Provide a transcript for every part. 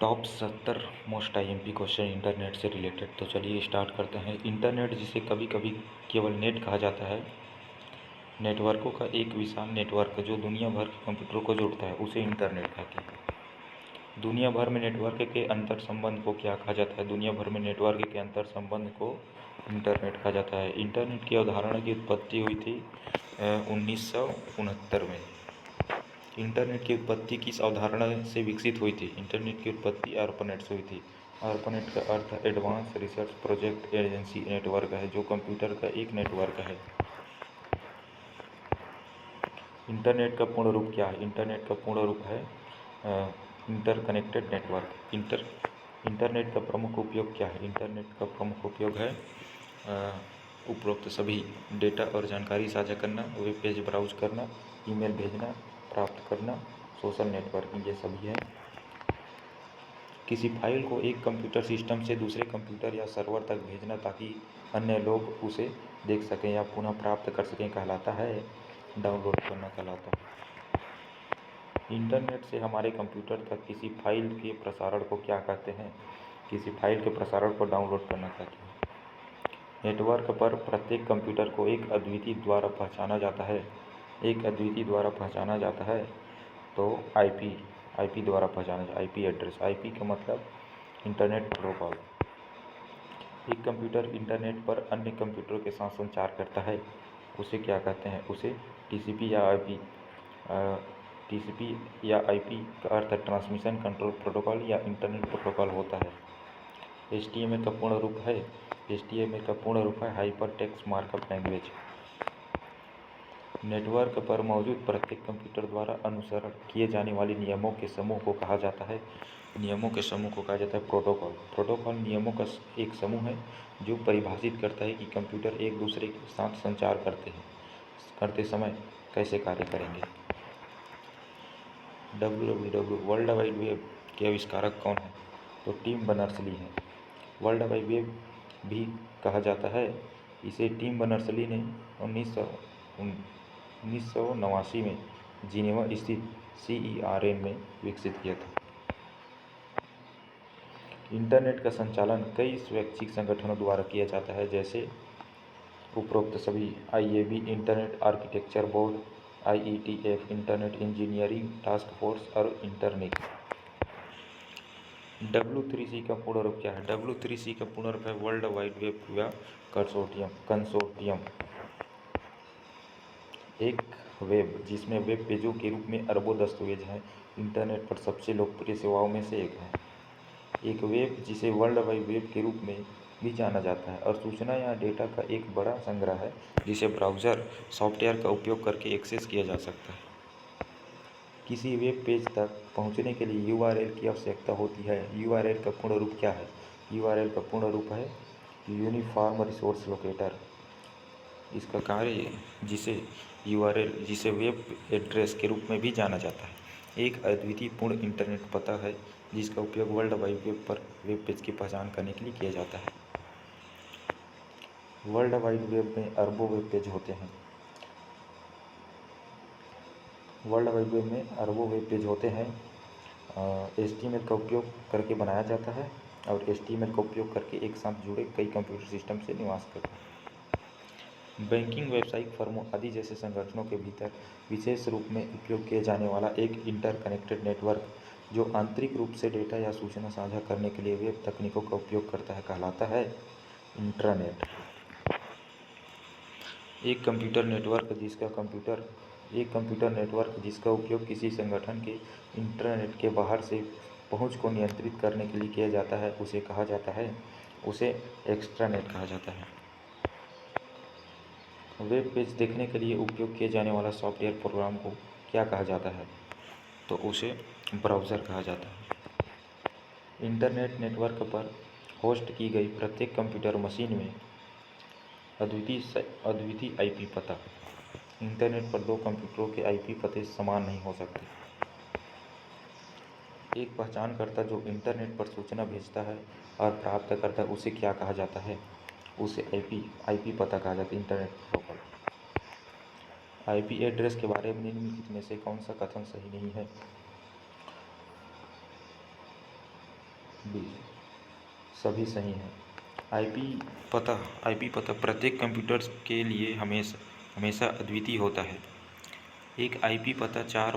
Top 70 most IMP question internet से related. तो चलिए स्टार्ट करते हैं। इंटरनेट, जिसे कभी कभी केवल नेट कहा जाता है, नेटवर्कों का एक विशाल नेटवर्क जो दुनिया भर के कंप्यूटरों को जोड़ता है, उसे इंटरनेट कहते हैं। दुनिया भर में नेटवर्क के अंतर संबंध को क्या कहा जाता है? दुनिया भर में नेटवर्क के अंतर संबंध को इंटरनेट कहा जाता है। इंटरनेट की अवधारणा की उत्पत्ति हुई थी 1969 में। इंटरनेट की उत्पत्ति किस अवधारणा से विकसित हुई थी? इंटरनेट की उत्पत्ति ARPANET से हुई थी। ARPANET का अर्थ advance research project agency network है, जो कंप्यूटर का एक नेटवर्क है। इंटरनेट का पूर्ण रूप क्या है? इंटरनेट का पूर्ण रूप है इंटरकनेक्टेड नेटवर्क। इंटरनेट का प्रमुख उपयोग क्या है? इंटरनेट का प्रमुख उपयोग है उपरोक्त सभी: डेटा और जानकारी साझा करना, वेब पेज ब्राउज करना, ईमेल भेजना, प्राप्त करना, सोशल नेटवर्किंग, ये सभी है। किसी फाइल को एक कंप्यूटर सिस्टम से दूसरे कंप्यूटर या सर्वर तक भेजना ताकि अन्य लोग उसे देख सकें या पुनः प्राप्त कर सकें कहलाता है डाउनलोड करना कहलाता है। इंटरनेट से हमारे कंप्यूटर तक किसी फाइल के प्रसारण को क्या कहते हैं? किसी फाइल के प्रसारण को डाउनलोड करना कहते हैं। नेटवर्क पर प्रत्येक कंप्यूटर को एक अद्वितीय द्वारा पहचाना जाता है। एक अद्वितीय द्वारा पहचाना जाता है तो आईपी द्वारा पहचाना जाए। आईपी एड्रेस, आईपी का मतलब इंटरनेट प्रोटोकॉल। एक कंप्यूटर इंटरनेट पर अन्य कंप्यूटरों के साथ संचार करता है, उसे क्या कहते हैं? उसे टीसीपी या आईपी। टीसीपी या आईपी का अर्थ ट्रांसमिशन कंट्रोल प्रोटोकॉल या इंटरनेट प्रोटोकॉल होता है। HTML का पूर्ण रूप है hyper text markup language. Network पर मौजूद प्रत्येक कंप्यूटर द्वारा अनुसरण किए जाने वाले नियमों के समूह को कहा जाता है प्रोटोकॉल। प्रोटोकॉल नियमों का एक समूह है जो परिभाषित करता है कि कंप्यूटर एक दूसरे के साथ संचार करते समय कैसे कार्य करेंगे। www वर्ल्ड वाइड वेब के आविष्कारक कौन है? तो टिम बर्नर्स-ली हैं। वर्ल्ड वाइड वेब भी कहा जाता है इसे टिम बर्नर्स-ली ने 1989 में जिनेवा स्थित CERN में विकसित किया था। इंटरनेट का संचालन कई स्वैच्छिक संगठनों द्वारा किया जाता है, जैसे उपरोक्त सभी: IAB internet architecture board, IETF internet engineering task force और इंटरनिक। W3C का पूर्ण रूप क्या है? W3C का पूर्ण रूप है वर्ल्ड वाइड वेब कंसोर्टियम। एक वेब जिसमें वेब पेजों के रूप में अरबों दस्तावेज हैं, इंटरनेट पर सबसे लोकप्रिय सेवाओं में से एक है। एक वेब जिसे वर्ल्ड वाइड वेब के रूप में भी जाना जाता है और सूचना या डेटा का एक बड़ा संग्रह है जिसे ब्राउज़र सॉफ्टवेयर का उपयोग करके एक्सेस किया जा सकता है। किसी वेब पेज तक पहुंचने के लिए URL की आवश्यकता होती है। URL का पूर्ण रूप क्या है? URL का पूर्ण रूप है यूनिफॉर्म रिसोर्स लोकेटर। इसका कार्य जिसे वेब एड्रेस के रूप में भी जाना जाता है, एक अद्वितीय पूर्ण इंटरनेट पता है जिसका उपयोग वर्ल्ड वाइड वेब पर वेब पेज की पहचान करने के लिए किया जाता है। वर्ल्ड वाइड वेब में अरबों वेब पेज होते हैं। वर्ल्ड वाइड वेब में अरबों वेब पेज होते हैं। HTML का उपयोग करके बनाया जाता है और HTML का उपयोग करके एक साथ जुड़े कई कंप्यूटर सिस्टम से निवास करता है। बैंकिंग, व्यावसायिक फर्मों आदि जैसे संगठनों के भीतर विशेष रूप में उपयोग किए जाने वाला एक इंटरकनेक्टेड नेटवर्क जो आंतरिक रूप से डेटा या सूचना साझा करने के लिए वेब तकनीकों का उपयोग करता है कहलाता है इंट्रानेट। एक कंप्यूटर नेटवर्क जिसका उपयोग किसी संगठन के इंटरनेट के बाहर से पहुंच को नियंत्रित करने के लिए किया जाता है, उसे एक्स्ट्रानेट कहा जाता है। वेब पेज देखने के लिए उपयोग किए जाने वाला सॉफ्टवेयर प्रोग्राम को क्या कहा जाता है? तो उसे ब्राउज़र कहा जाता है। इंटरनेट नेटवर्क पर होस्ट की गई प्रत्येक कंप्यूटर मशीन में अद्वितीय आईपी पता। इंटरनेट पर दो कंप्यूटरों के आईपी पते समान नहीं हो सकते। एक पहचानकर्ता जो इंटरनेट पर सूचना भेजता है और प्राप्त करता है, उसे क्या कहा जाता है? उसे आईपी पता कहा जाता है, इंटरनेट प्रोटोकॉल। आईपी एड्रेस के बारे में निम्नलिखित में से कौन सा कथन सही नहीं है? सभी सही हैं। आईपी पता प्रत्येक कंप्यूटर के लिए हमेशा अद्वितीय होता है। एक आईपी पता 4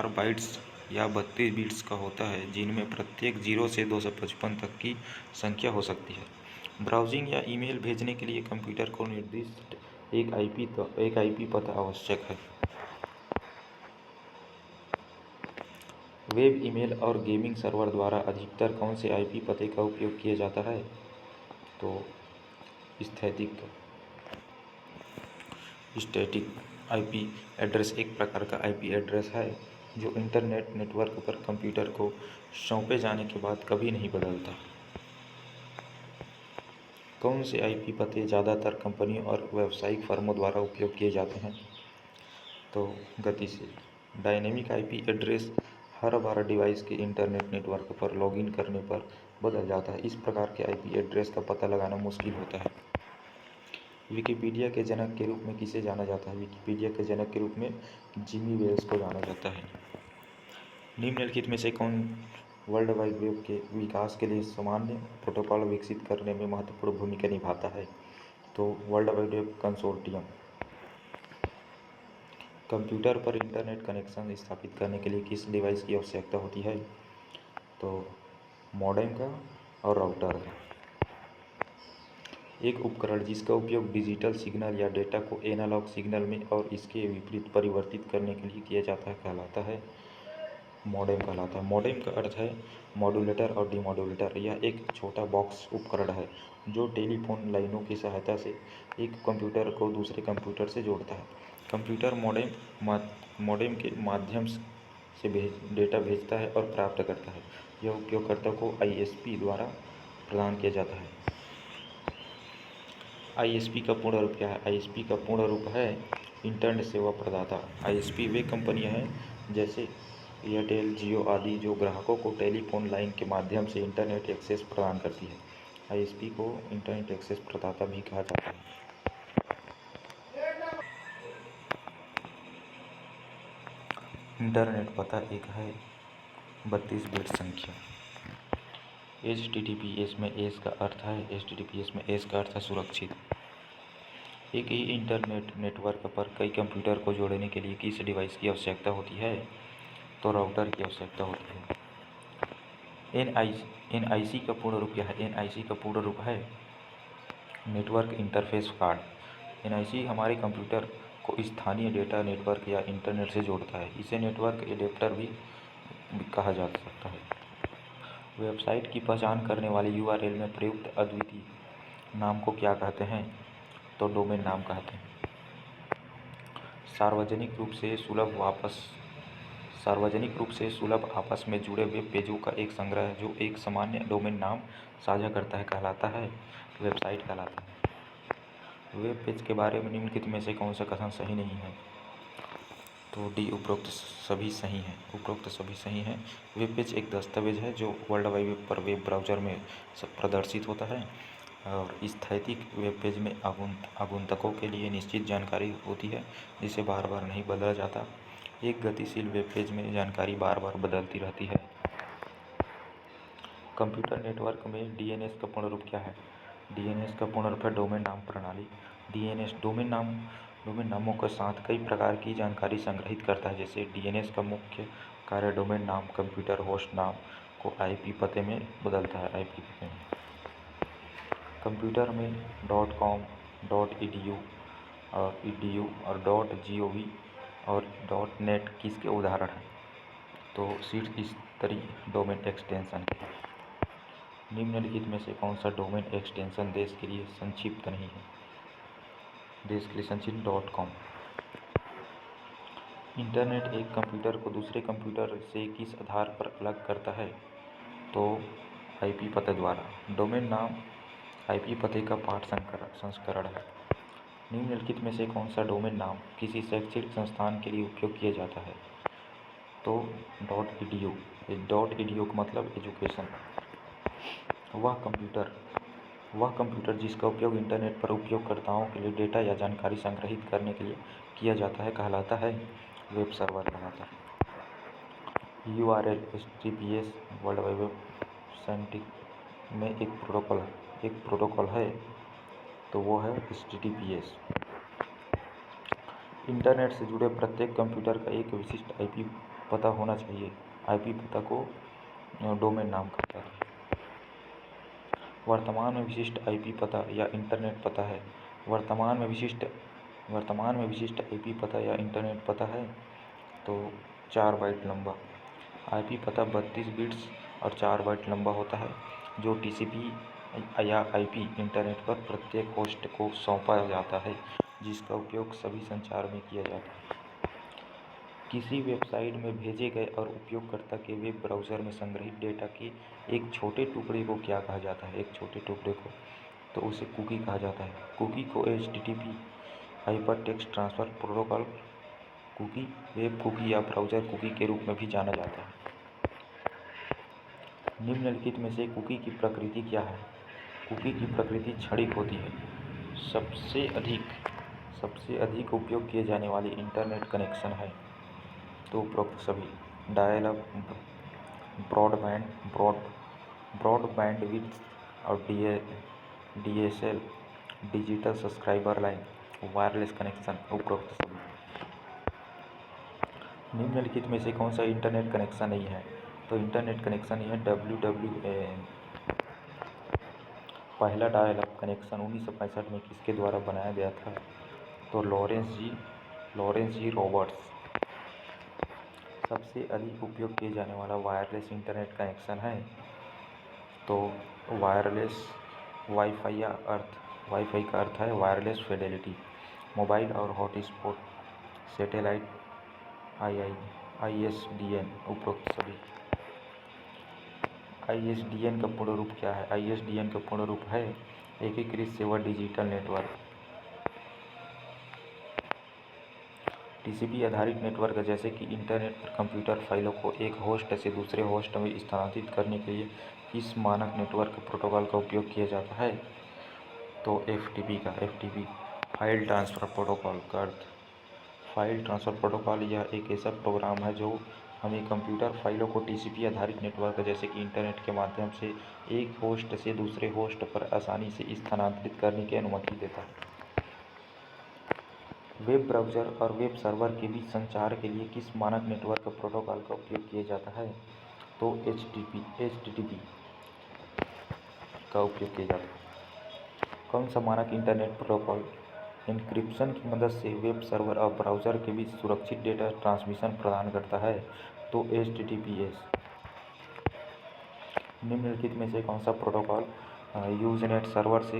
बाइट्स या 32 बिट्स का होता है, जिनमें प्रत्येक 0 से 255 तक की संख्या हो सकती है। ब्राउजिंग या ईमेल भेजने के लिए कंप्यूटर को निर्दिष्ट एक आईपी पता आवश्यक है। वेब, ईमेल और गेमिंग सर्वर द्वारा अधिकतर कौन से आईपी पते का उपयोग किया जाता है? तो स्टैटिक आईपी एड्रेस एक प्रकार का आईपी एड्रेस है जो इंटरनेट नेटवर्क पर कंप्यूटर को सौंपे जाने के बाद कभी नहीं बदलता। कौन से आईपी पते ज़्यादातर कंपनियों और व्यावसायिक फर्मों द्वारा उपयोग किए जाते हैं? तो गतिशील डायनेमिक आईपी एड्रेस हर बार डिवाइस के इंटरनेट नेटवर्क पर लॉगिन करने पर बदल जाता है। इस प्रकार के आईपी एड्रेस का पता लगाना मुश्किल होता है। विकिपीडिया के जनक के रूप में किसे जाना जाता है? विकिपीडिया के जनक के रूप में जिमी वेल्स को जाना जाता है। निम्नलिखित में से कौन वर्ल्ड वाइड वेब के विकास के लिए सामान्य प्रोटोकॉल विकसित करने में महत्वपूर्ण भूमिका निभाता है? तो world wide web consortium. Computer पर इंटरनेट कनेक्शन स्थापित करने के लिए किस डिवाइस की आवश्यकता होती है? तो मॉडेम का और राउटर का। एक उपकरण जिसका उपयोग डिजिटल सिग्नल या डेटा को एनालॉग सिग्नल में और इसके विपरीत परिवर्तित करने के लिए किया जाता है कहलाता है मॉडेम कहलाता है। मॉडेम का अर्थ है मॉड्यूलेटर और डीमॉड्यूलेटर। यह एक छोटा बॉक्स उपकरण है जो टेलीफोन लाइनों की सहायता से एक कंप्यूटर को दूसरे कंप्यूटर से जोड़ता है। कंप्यूटर मॉडेम के माध्यम से डेटा भेजता है और प्राप्त करता है। यह उपयोगकर्ता को आईएसपी द्वारा प्रदान किया जाता है। आईएसपी का पूर्ण रूप क्या है? आईएसपी का पूर्ण रूप है इंटरनेट सेवा प्रदाता। आईएसपी वे कंपनियां हैं जैसे एयरटेल, जियो आदि जो ग्राहकों को टेलीफोन लाइन के माध्यम से इंटरनेट एक्सेस प्रदान करती है। आईएसपी को इंटरनेट एक्सेस प्रदाता भी कहा जाता है। इंटरनेट पता एक है 32 बिट संख्या। एचटीटीपीएस में एस का अर्थ है सुरक्षित। एक ही इंटरनेट नेटवर्क पर कई कंप्यूटर को जोड़ने के लिए किस डिवाइस की आवश्यकता होती है? तो राउटर की आवश्यकता होती है। एनआईसी का पूर्ण रूप क्या है? एनआईसी का पूर्ण रूप है नेटवर्क इंटरफेस कार्ड। एनआईसी हमारे कंप्यूटर को स्थानीय डेटा नेटवर्क या इंटरनेट से जोड़ता है। इसे नेटवर्क एडेप्टर भी कहा जा सकता है। वेबसाइट की पहचान करने वाले यूआरएल में प्रयुक्त अद्वितीय नाम को क्या कहते हैं? तो डोमेन नाम कहते हैं। सार्वजनिक रूप से सुलभ आपस में जुड़े वेब पेजों का एक संग्रह जो एक सामान्य डोमेन नाम साझा करता है कहलाता है वेबसाइट कहलाता है। वेब पेज के बारे में निम्नलिखित में से कौन सा कथन सही नहीं है? तो डी उपरोक्त सभी सही हैं। वेब पेज एक दस्तावेज है जो वर्ल्ड वाइड वेब पर वेब ब्राउज़र में प्रदर्शित होता है और स्थैतिक वेब पेज में आगंतुकों के लिए निश्चित जानकारी होती है जिसे बार बार नहीं बदला जाता। एक गतिशील वेब पेज में जानकारी बार बार बदलती रहती है। कंप्यूटर नेटवर्क में डीएनएस का पूर्ण रूप क्या है? डीएनएस का पूर्ण रूप है डोमेन नाम प्रणाली। डीएनएस डोमेन नामों के साथ कई प्रकार की जानकारी संग्रहित करता है। जैसे डीएनएस का मुख्य कार्य डोमेन नाम कंप्यूटर होस्ट नाम को आईपी पते में बदलता है। आईपी पते में कंप्यूटर में .com, .edu और .gov और .net किसके उदाहरण हैं? तो शीर्ष स्तरीय डोमेन एक्सटेंशन है। निम्नलिखित में से कौन सा डोमेन एक्सटेंशन देश के लिए संक्षिप्त नहीं है? देश के लिए संक्षिप्त .com। इंटरनेट एक कंप्यूटर को दूसरे कंप्यूटर से किस आधार पर अलग करता है? तो आईपी पते द्वारा। डोमेन नाम आईपी पते का पाठ संस्करण है। निम्नलिखित में से कौन सा डोमेन नाम किसी शैक्षणिक संस्थान के लिए उपयोग किया जाता है? तो .edu। .edu का मतलब एजुकेशन। वह कंप्यूटर जिसका उपयोग इंटरनेट पर उपयोगकर्ताओं के लिए डेटा या जानकारी संग्रहित करने के लिए किया जाता है कहलाता है वेब सर्वर कहलाता है। URL HTTPS world wide web scientific में एक प्रोटोकॉल है, तो वो है HTTPS। इंटरनेट से जुड़े प्रत्येक कंप्यूटर का एक विशिष्ट IP पता होना चाहिए। IP पता को डोमेन नाम कहता है। वर्तमान में विशिष्ट IP पता या इंटरनेट पता है। वर्तमान में विशिष्ट IP पता या इंटरनेट पता है तो 4 बाइट लंबा। IP पता 32 बिट्स और 4 बाइट लंबा होता है, जो TCP या IP इंटरनेट पर प्रत्येक होस्ट को सौंपा जाता है, जिसका उपयोग सभी संचार में किया जाता है। किसी वेबसाइट में भेजे गए और उपयोगकर्ता के वेब ब्राउज़र में संग्रहित डेटा के एक छोटे टुकड़े को क्या कहा जाता है? एक छोटे टुकड़े को तो उसे कुकी कहा जाता है। कुकी को HTTP hypertext transfer protocol cookie, web cookie या ब्राउज़र कुकी के रूप में भी जाना जाता है। निम्नलिखित में से कुकी की प्रकृति क्या है? कुकी की प्रकृति क्षणिक होती है। सबसे अधिक उपयोग किए जाने वाले इंटरनेट कनेक्शन है तो उपरोक्त सभी। डायल अप, ब्रॉडबैंडविड्थ और DSL digital subscriber line, wireless connection, उपरोक्त सभी। निम्नलिखित में से कौन सा इंटरनेट कनेक्शन नहीं है? तो इंटरनेट कनेक्शन है WWAN। पहला डायल अप कनेक्शन 1965 में किसके द्वारा बनाया गया था? तो लॉरेंस जी रॉबर्ट्स। सबसे अधिक उपयोग किए जाने वाला वायरलेस इंटरनेट कनेक्शन है तो वायरलेस वाईफाई या वाईफाई का अर्थ है वायरलेस फिडेलिटी। मोबाइल और हॉटस्पॉट सैटेलाइट ISDN, उपरोक्त सभी। ISDN का पूर्ण रूप क्या है? ISDN का पूर्ण रूप है एकीकृत सेवा डिजिटल नेटवर्क। TCP आधारित नेटवर्क जैसे कि इंटरनेट पर कंप्यूटर फाइलों को एक होस्ट से दूसरे होस्ट में स्थानांतरित करने के लिए किस मानक नेटवर्क प्रोटोकॉल का उपयोग किया जाता है? तो FTP फाइल ट्रांसफ़र प्रोटोकॉल का अर्थ। फाइल ट्रांसफ़र प्रोटोकॉल यह एक ऐसा प्रोग्राम है जो हमें कंप्यूटर फाइलों को TCP आधारित नेटवर्क जैसे कि इंटरनेट के माध्यम से एक होस्ट से दूसरे होस्ट पर आसानी से स्थानांतरित करने की अनुमति देता है। वेब ब्राउज़र और वेब सर्वर के बीच संचार के लिए किस मानक नेटवर्क प्रोटोकॉल का उपयोग किया जाता है? तो HTTP का उपयोग किया जाता है। कौन सा मानक इंटरनेट प्रोटोकॉल एन्क्रिप्शन की मदद से वेब सर्वर और ब्राउज़र के बीच सुरक्षित डेटा ट्रांसमिशन प्रदान करता है? तो HTTPS। निम्नलिखित में से कौन सा प्रोटोकॉल यूज़नेट सर्वर से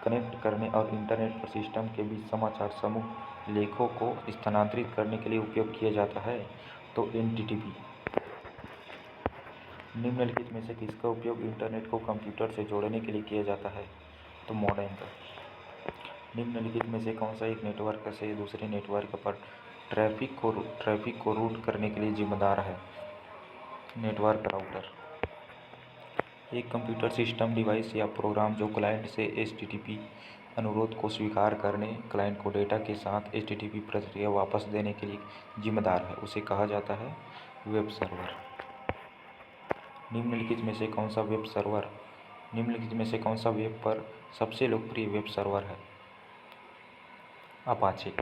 कनेक्ट करने और इंटरनेट पर सिस्टम के बीच समाचार समूह लेखों को स्थानांतरित करने के लिए उपयोग किया जाता है? तो NTTP। निम्नलिखित में से किसका उपयोग इंटरनेट को कंप्यूटर से जोड़ने के लिए किया जाता है? तो मॉडेम का। निम्नलिखित में से कौन सा एक नेटवर्क से दूसरे नेटवर्क पर ट्रैफिक को रूट करने के लिए जिम्मेदार है? Network router. एक कंप्यूटर सिस्टम डिवाइस या प्रोग्राम जो क्लाइंट से HTTP अनुरोध को स्वीकार करने क्लाइंट को डेटा के साथ HTTP प्रक्रिया वापस देने के लिए जिम्मेदार है, उसे कहा जाता है वेब सर्वर। निम्नलिखित में से कौन सा वेब पर सबसे लोकप्रिय वेब सर्वर है? अपाचे।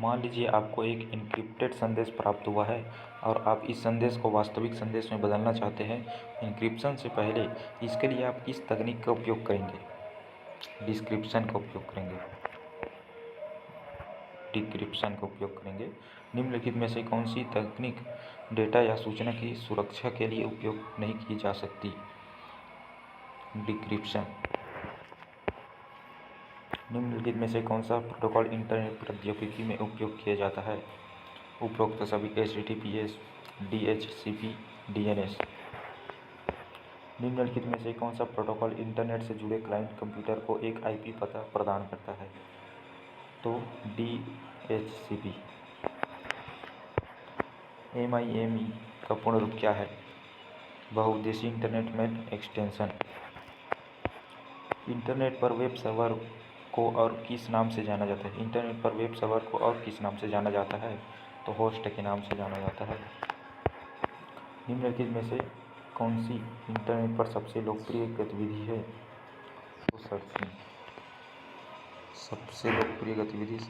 मान लीजिए आपको एक एन्क्रिप्टेड संदेश प्राप्त हुआ है और आप इस संदेश को वास्तविक संदेश में बदलना चाहते हैं। एन्क्रिप्शन से पहले इसके लिए आप किस तकनीक का उपयोग करेंगे? डिक्रिप्शन का उपयोग करेंगे। निम्नलिखित में से कौन सी तकनीक डेटा या सूचना की सुरक्षा के लिए उपयोग नहीं की जा सकती? डिक्रिप्शन। निम्नलिखित में से कौन सा प्रोटोकॉल इंटरनेट प्रौद्योगिकी में उपयोग किया जाता है? उपरोक्त सभी HTTPS, DHCP, DNS। निम्नलिखित में से कौन सा प्रोटोकॉल इंटरनेट से जुड़े क्लाइंट कंप्यूटर को एक IP पता प्रदान करता है? तो DHCP। MIME का पूर्ण रूप क्या है? बहुउद्देशीय इंटरनेट मेल एक्सटेंशन। इंटरनेट पर वेब सर्वर को और किस नाम से जाना जाता है? इंटरनेट पर वेब सर्वर को और किस नाम से जाना जाता है? तो होस्ट के नाम से जाना जाता है। निम्नलिखित में से कौन सी इंटरनेट पर सबसे लोकप्रिय गतिविधि है? तो सर्चिंग सबसे लोकप्रिय गतिविधि